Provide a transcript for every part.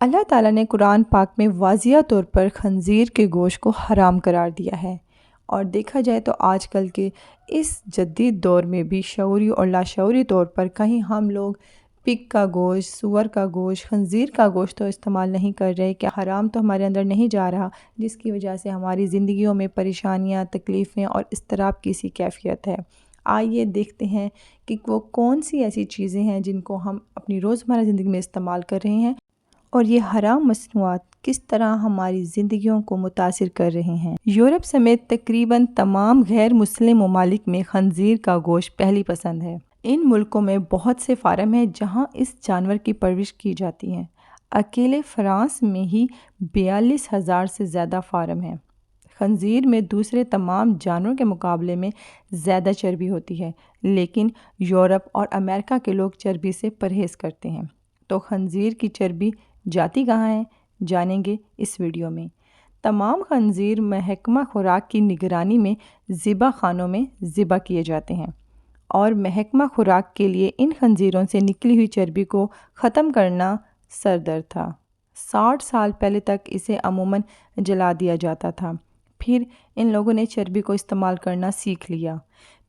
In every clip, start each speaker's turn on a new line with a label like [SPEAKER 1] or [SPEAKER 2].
[SPEAKER 1] اللہ تعالیٰ نے قرآن پاک میں واضح طور پر خنزیر کے گوشت کو حرام قرار دیا ہے، اور دیکھا جائے تو آج کل کے اس جدید دور میں بھی شعوری اور لاشعوری طور پر کہیں ہم لوگ پگ کا گوشت، سور کا گوشت، خنزیر کا گوشت تو استعمال نہیں کر رہے کہ حرام تو ہمارے اندر نہیں جا رہا، جس کی وجہ سے ہماری زندگیوں میں پریشانیاں، تکلیفیں اور اضطراب کی سی کیفیت ہے۔ آئیے دیکھتے ہیں کہ وہ کون سی ایسی چیزیں ہیں جن کو ہم اپنی روزمرہ زندگی میں استعمال کر رہے ہیں، اور یہ حرام مصنوعات کس طرح ہماری زندگیوں کو متاثر کر رہے ہیں۔ یورپ سمیت تقریباً تمام غیر مسلم ممالک میں خنزیر کا گوشت پہلی پسند ہے۔ ان ملکوں میں بہت سے فارم ہیں جہاں اس جانور کی پرورش کی جاتی ہے۔ اکیلے فرانس میں ہی 42,000 سے زیادہ فارم ہیں۔ خنزیر میں دوسرے تمام جانوروں کے مقابلے میں زیادہ چربی ہوتی ہے، لیکن یورپ اور امریکہ کے لوگ چربی سے پرہیز کرتے ہیں۔ تو خنزیر کی چربی جاتی کہاں ہے، جانیں گے اس ویڈیو میں۔ تمام خنزیر محکمہ خوراک کی نگرانی میں ذبح خانوں میں ذبح کیے جاتے ہیں، اور محکمہ خوراک کے لیے ان خنزیروں سے نکلی ہوئی چربی کو ختم کرنا سردرد تھا۔ 60 سال پہلے تک اسے عموماً جلا دیا جاتا تھا، پھر ان لوگوں نے چربی کو استعمال کرنا سیکھ لیا۔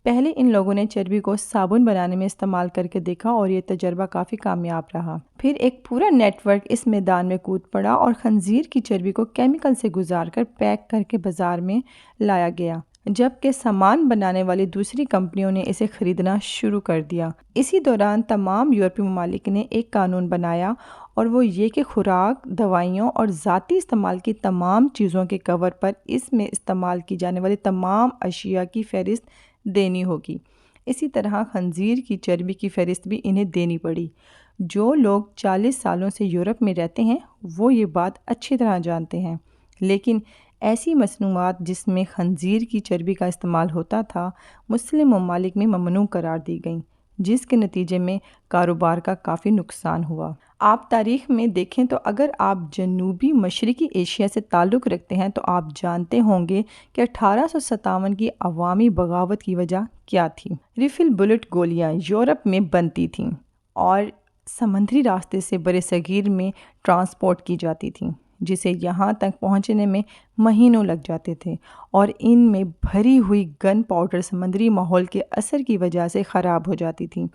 [SPEAKER 1] پہلے ان لوگوں نے چربی کو صابن بنانے میں استعمال کر کے دیکھا اور یہ تجربہ کافی کامیاب رہا۔ پھر ایک پورا نیٹ ورک اس میدان میں کود پڑا اور خنزیر کی چربی کو کیمیکل سے گزار کر پیک کر کے بازار میں لایا گیا، جبکہ سامان بنانے والی دوسری کمپنیوں نے اسے خریدنا شروع کر دیا۔ اسی دوران تمام یورپی ممالک نے ایک قانون بنایا، اور وہ یہ کہ خوراک، دوائیوں اور ذاتی استعمال کی تمام چیزوں کے کور پر اس میں استعمال کی جانے والی تمام اشیاء کی فہرست دینی ہوگی۔ اسی طرح خنزیر کی چربی کی فہرست بھی انہیں دینی پڑی۔ جو لوگ 40 سالوں سے یورپ میں رہتے ہیں وہ یہ بات اچھی طرح جانتے ہیں، لیکن ایسی مصنوعات جس میں خنزیر کی چربی کا استعمال ہوتا تھا مسلم ممالک میں ممنوع قرار دی گئیں، جس کے نتیجے میں کاروبار کا کافی نقصان ہوا۔ آپ تاریخ میں دیکھیں تو اگر آپ جنوبی مشرقی ایشیا سے تعلق رکھتے ہیں تو آپ جانتے ہوں گے کہ 1857 کی عوامی بغاوت کی وجہ کیا تھی۔ ریفل بلٹ گولیاں یورپ میں بنتی تھیں اور سمندری راستے سے برصغیر میں ٹرانسپورٹ کی جاتی تھیں، جسے یہاں تک پہنچنے میں مہینوں لگ جاتے تھے، اور ان میں بھری ہوئی گن پاؤڈر سمندری ماحول کے اثر کی وجہ سے خراب ہو جاتی تھیں۔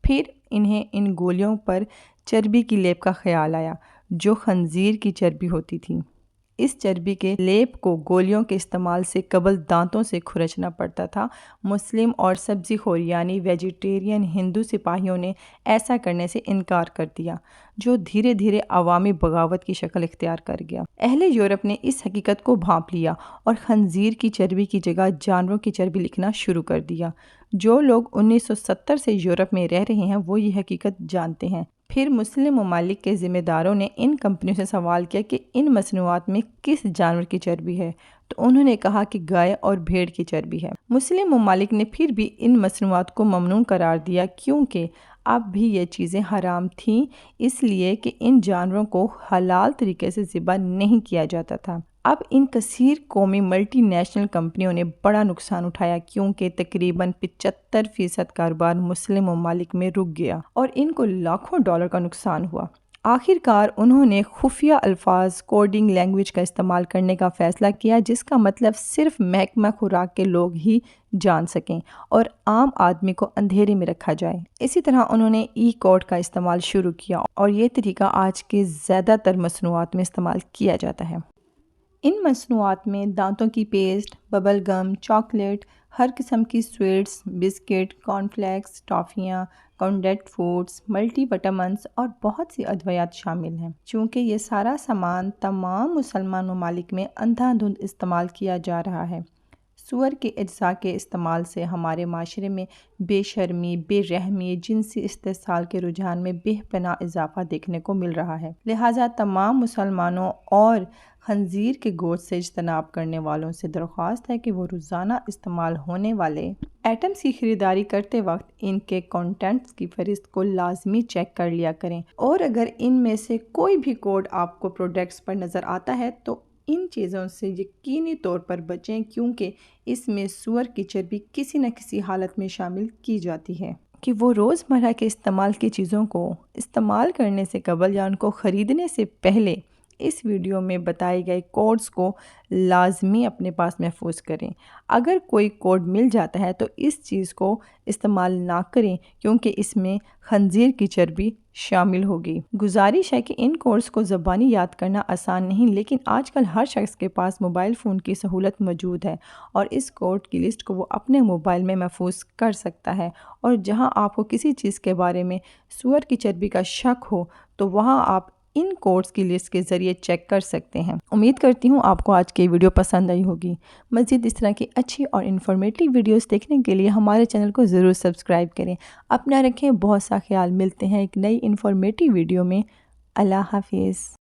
[SPEAKER 1] پھر انہیں ان گولیوں پر چربی کی لیپ کا خیال آیا، جو خنزیر کی چربی ہوتی تھی۔ اس چربی کے لیپ کو گولیوں کے استعمال سے قبل دانتوں سے کھرچنا پڑتا تھا۔ مسلم اور سبزی خور یعنی ویجیٹیرین ہندو سپاہیوں نے ایسا کرنے سے انکار کر دیا، جو دھیرے دھیرے عوامی بغاوت کی شکل اختیار کر گیا۔ اہل یورپ نے اس حقیقت کو بھانپ لیا اور خنزیر کی چربی کی جگہ جانوروں کی چربی لکھنا شروع کر دیا۔ جو لوگ 1970 سے یورپ میں رہ رہے ہیں وہ یہ حقیقت جانتے ہیں۔ پھر مسلم ممالک کے ذمہ داروں نے ان کمپنیوں سے سوال کیا کہ ان مصنوعات میں کس جانور کی چربی ہے، تو انہوں نے کہا کہ گائے اور بھیڑ کی چربی ہے۔ مسلم ممالک نے پھر بھی ان مصنوعات کو ممنوع قرار دیا، کیونکہ اب بھی یہ چیزیں حرام تھیں، اس لیے کہ ان جانوروں کو حلال طریقے سے ذبح نہیں کیا جاتا تھا۔ اب ان کثیر قومی ملٹی نیشنل کمپنیوں نے بڑا نقصان اٹھایا، کیونکہ تقریباً 75% کاروبار مسلم ممالک میں رک گیا اور ان کو لاکھوں ڈالر کا نقصان ہوا۔ آخر کار انہوں نے خفیہ الفاظ کوڈنگ لینگویج کا استعمال کرنے کا فیصلہ کیا، جس کا مطلب صرف محکمہ خوراک کے لوگ ہی جان سکیں اور عام آدمی کو اندھیرے میں رکھا جائے۔ اسی طرح انہوں نے ای کوڈ کا استعمال شروع کیا، اور یہ طریقہ آج کے زیادہ تر مصنوعات میں استعمال کیا جاتا ہے۔ ان مصنوعات میں دانتوں کی پیسٹ، ببل گم، چاکلیٹ، ہر قسم کی سویٹس، بسکٹ، کارن فلیکس، ٹافیاں، کنڈیڈ فوڈز، ملٹی وٹامنس اور بہت سی ادویات شامل ہیں۔ چونکہ یہ سارا سامان تمام مسلمان ممالک میں اندھا دھند استعمال کیا جا رہا ہے، سور کے اجزاء کے استعمال سے ہمارے معاشرے میں بے شرمی، بے رحمی، جنسی استحصال کے رجحان میں بے پناہ اضافہ دیکھنے کو مل رہا ہے۔ لہٰذا تمام مسلمانوں اور خنزیر کے گوشت سے اجتناب کرنے والوں سے درخواست ہے کہ وہ روزانہ استعمال ہونے والے آئٹمز کی خریداری کرتے وقت ان کے کنٹینٹس کی فہرست کو لازمی چیک کر لیا کریں، اور اگر ان میں سے کوئی بھی کوڈ آپ کو پروڈکٹس پر نظر آتا ہے تو ان چیزوں سے یقینی طور پر بچیں، کیونکہ اس میں سور کی چربی کسی نہ کسی حالت میں شامل کی جاتی ہے۔ کہ وہ روزمرہ کے استعمال کی چیزوں کو استعمال کرنے سے قبل یا ان کو خریدنے سے پہلے اس ویڈیو میں بتائے گئے کوڈز کو لازمی اپنے پاس محفوظ کریں۔ اگر کوئی کوڈ مل جاتا ہے تو اس چیز کو استعمال نہ کریں کیونکہ اس میں خنزیر کی چربی شامل ہوگی۔ گزارش ہے کہ ان کوڈز کو زبانی یاد کرنا آسان نہیں، لیکن آج کل ہر شخص کے پاس موبائل فون کی سہولت موجود ہے اور اس کوڈ کی لسٹ کو وہ اپنے موبائل میں محفوظ کر سکتا ہے، اور جہاں آپ کو کسی چیز کے بارے میں سور کی چربی کا شک ہو تو وہاں آپ ان کوڈز کی لسٹ کے ذریعے چیک کر سکتے ہیں۔ امید کرتی ہوں آپ کو آج کی ویڈیو پسند آئی ہوگی۔ مزید اس طرح کی اچھی اور انفارمیٹیو ویڈیوز دیکھنے کے لیے ہمارے چینل کو ضرور سبسکرائب کریں۔ اپنا رکھیں بہت سا خیال، ملتے ہیں ایک نئی انفارمیٹیو ویڈیو میں۔ اللہ حافظ۔